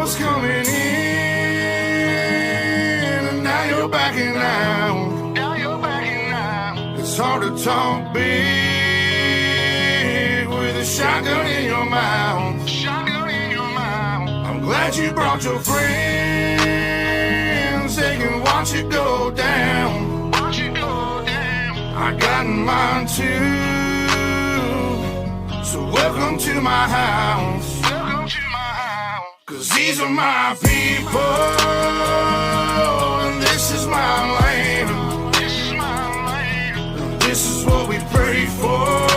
was coming in, and now you're backing out. It's hard to talk big with a shotgun in your mouth. I'm glad you brought your friends. They can watch it go down. I got mine too. So welcome to my house. Cause these are my people, and this is my land. This is what we pray for.